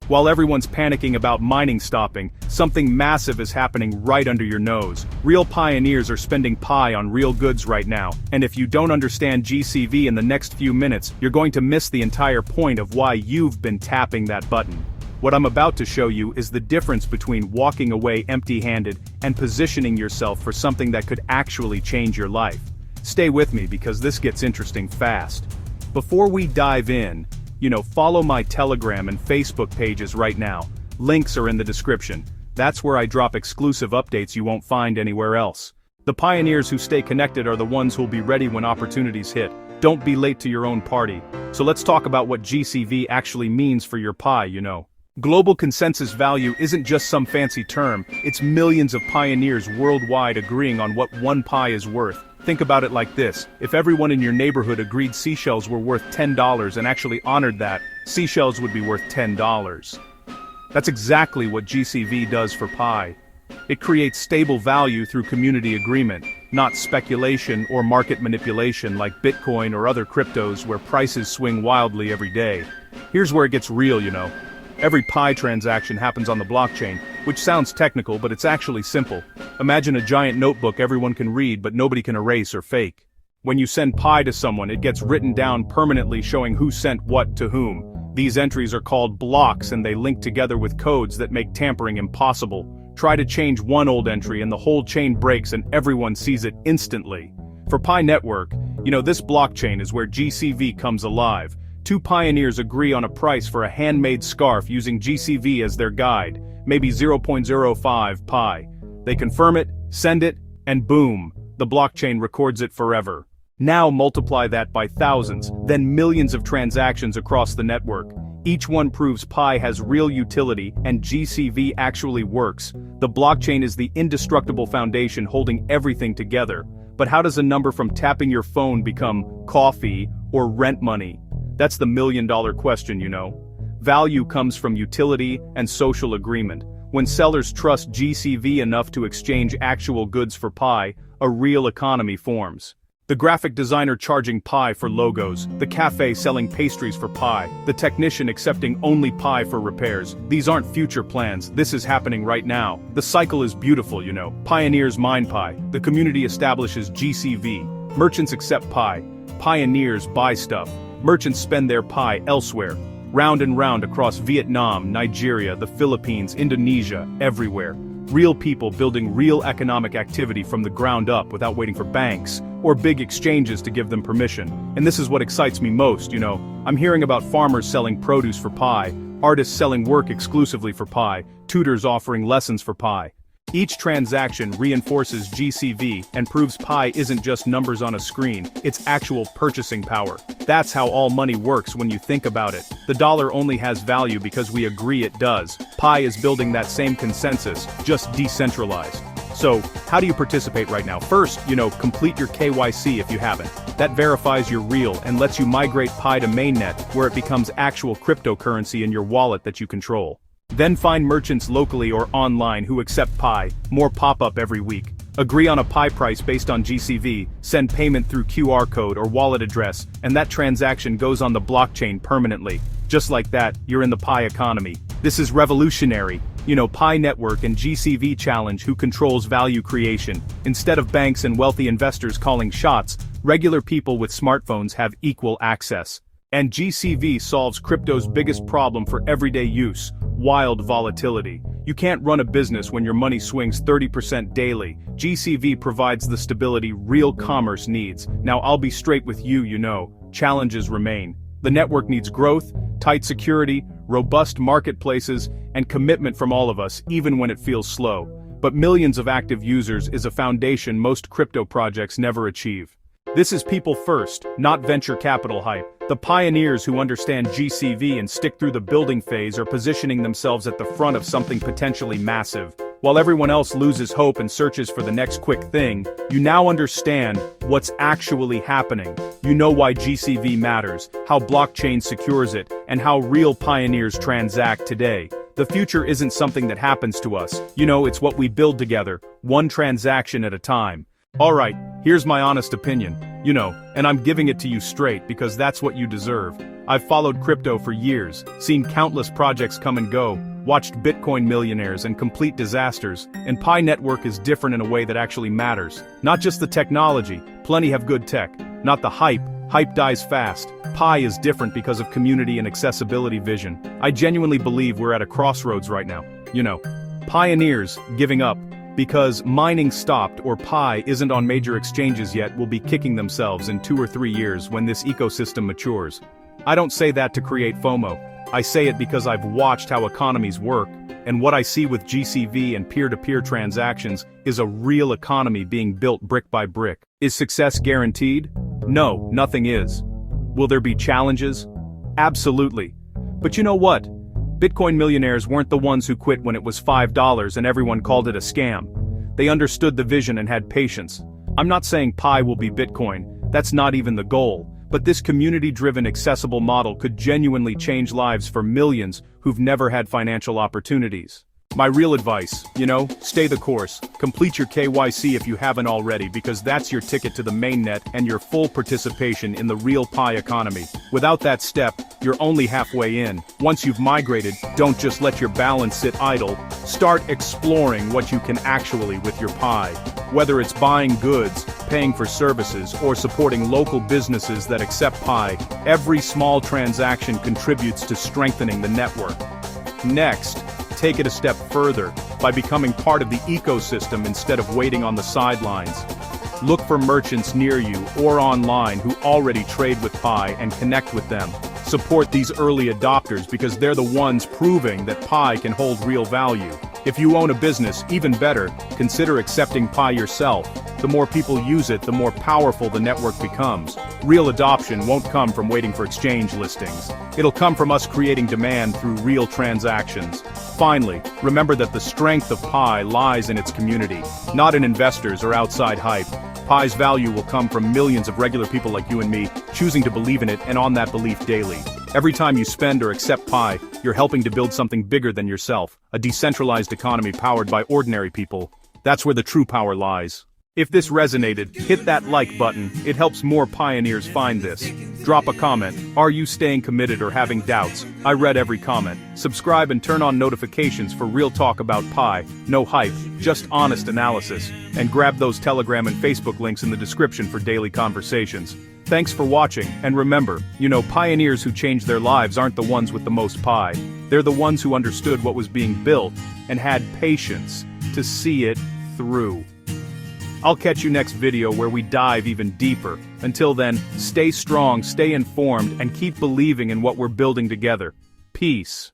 While everyone's panicking about mining stopping, something massive is happening right under your nose. Real pioneers are spending pi on real goods right now, and if you don't understand GCV in the next few minutes, you're going to miss the entire point of why you've been tapping that button. What I'm about to show you is the difference between walking away empty-handed and positioning yourself for something that could actually change your life. Stay with me because this gets interesting fast. Before we dive in, follow my Telegram and Facebook pages right now. Links are in the description. That's where I drop exclusive updates you won't find anywhere else. The pioneers who stay connected are the ones who'll be ready when opportunities hit. Don't be late to your own party. So let's talk about what GCV actually means for your pi, Global consensus value isn't just some fancy term, it's millions of pioneers worldwide agreeing on what one pi is worth. Think about it like this: if everyone in your neighborhood agreed seashells were worth $10 and actually honored that, seashells would be worth $10. That's exactly what GCV does for pi. It creates stable value through community agreement, not speculation or market manipulation like Bitcoin or other cryptos where prices swing wildly every day. Here's where it gets real, Every pi transaction happens on the blockchain, which sounds technical but it's actually simple. Imagine a giant notebook everyone can read but nobody can erase or fake. When you send pi to someone, it gets written down permanently showing who sent what to whom. These entries are called blocks and they link together with codes that make tampering impossible. Try to change one old entry and the whole chain breaks and everyone sees it instantly. For Pi Network, this blockchain is where GCV comes alive. Two pioneers agree on a price for a handmade scarf using GCV as their guide, maybe 0.05 pi. They confirm it, send it, and boom, the blockchain records it forever. Now multiply that by thousands, then millions of transactions across the network. Each one proves pi has real utility and GCV actually works. The blockchain is the indestructible foundation holding everything together. But how does a number from tapping your phone become coffee or rent money? That's the million-dollar question, Value comes from utility and social agreement. When sellers trust GCV enough to exchange actual goods for pi, a real economy forms. The graphic designer charging pi for logos, the cafe selling pastries for pi, the technician accepting only pi for repairs. These aren't future plans, this is happening right now. The cycle is beautiful, Pioneers mine pi, the community establishes GCV, merchants accept pi, pioneers buy stuff. Merchants spend their pi elsewhere, round and round across Vietnam, Nigeria, the Philippines, Indonesia, everywhere. Real people building real economic activity from the ground up without waiting for banks or big exchanges to give them permission. And this is what excites me most, I'm hearing about farmers selling produce for pi, artists selling work exclusively for pi, tutors offering lessons for pi. Each transaction reinforces GCV and proves pi isn't just numbers on a screen, it's actual purchasing power. That's how all money works when you think about it. The dollar only has value because we agree it does. Pi is building that same consensus, just decentralized. So, how do you participate right now? First, complete your KYC if you haven't. That verifies you're real and lets you migrate pi to mainnet, where it becomes actual cryptocurrency in your wallet that you control. Then find merchants locally or online who accept pi, more pop up every week. Agree on a pi price based on GCV, send payment through QR code or wallet address, and that transaction goes on the blockchain permanently. Just like that, you're in the pi economy. This is revolutionary. Pi Network and GCV challenge who controls value creation. Instead of banks and wealthy investors calling shots, regular people with smartphones have equal access. And GCV solves crypto's biggest problem for everyday use: wild volatility. You can't run a business when your money swings 30% daily. GCV provides the stability real commerce needs. Now I'll be straight with you, challenges remain. The network needs growth, tight security, robust marketplaces, and commitment from all of us, even when it feels slow. But millions of active users is a foundation most crypto projects never achieve. This is people first, not venture capital hype. The pioneers who understand GCV and stick through the building phase are positioning themselves at the front of something potentially massive. While everyone else loses hope and searches for the next quick thing, you now understand what's actually happening. You know why GCV matters, how blockchain secures it, and how real pioneers transact today. The future isn't something that happens to us. It's what we build together, one transaction at a time. Alright, here's my honest opinion, and I'm giving it to you straight because that's what you deserve. I've followed crypto for years, seen countless projects come and go, watched Bitcoin millionaires and complete disasters, and Pi Network is different in a way that actually matters. Not just the technology, plenty have good tech, not the hype dies fast. Pi is different because of community and accessibility vision. I genuinely believe we're at a crossroads right now. Pioneers giving up because mining stopped or Pi isn't on major exchanges yet will be kicking themselves in 2 or 3 years when this ecosystem matures. I don't say that to create FOMO. I say it because I've watched how economies work, and what I see with GCV and peer-to-peer transactions is a real economy being built brick by brick. Is success guaranteed? No, nothing is. Will there be challenges? Absolutely. But you know what? Bitcoin millionaires weren't the ones who quit when it was $5 and everyone called it a scam. They understood the vision and had patience. I'm not saying Pi will be Bitcoin, that's not even the goal. But this community-driven accessible model could genuinely change lives for millions who've never had financial opportunities. My real advice, stay the course, complete your KYC if you haven't already because that's your ticket to the mainnet and your full participation in the real Pi economy. Without that step, you're only halfway in. Once you've migrated, don't just let your balance sit idle, start exploring what you can actually with your Pi. Whether it's buying goods, paying for services, or supporting local businesses that accept Pi, every small transaction contributes to strengthening the network. Next, take it a step further by becoming part of the ecosystem instead of waiting on the sidelines. Look for merchants near you or online who already trade with Pi and connect with them. Support these early adopters because they're the ones proving that Pi can hold real value. If you own a business, even better, consider accepting Pi yourself. The more people use it, the more powerful the network becomes. Real adoption won't come from waiting for exchange listings. It'll come from us creating demand through real transactions. Finally, remember that the strength of Pi lies in its community, not in investors or outside hype. Pi's value will come from millions of regular people like you and me, choosing to believe in it and on that belief daily. Every time you spend or accept Pi, you're helping to build something bigger than yourself, a decentralized economy powered by ordinary people. That's where the true power lies. If this resonated, hit that like button, it helps more pioneers find this. Drop a comment, are you staying committed or having doubts? I read every comment. Subscribe and turn on notifications for real talk about Pi, no hype, just honest analysis. And grab those Telegram and Facebook links in the description for daily conversations. Thanks for watching, and remember, pioneers who change their lives aren't the ones with the most Pi. They're the ones who understood what was being built, and had patience to see it through. I'll catch you next video where we dive even deeper. Until then, stay strong, stay informed, and keep believing in what we're building together. Peace.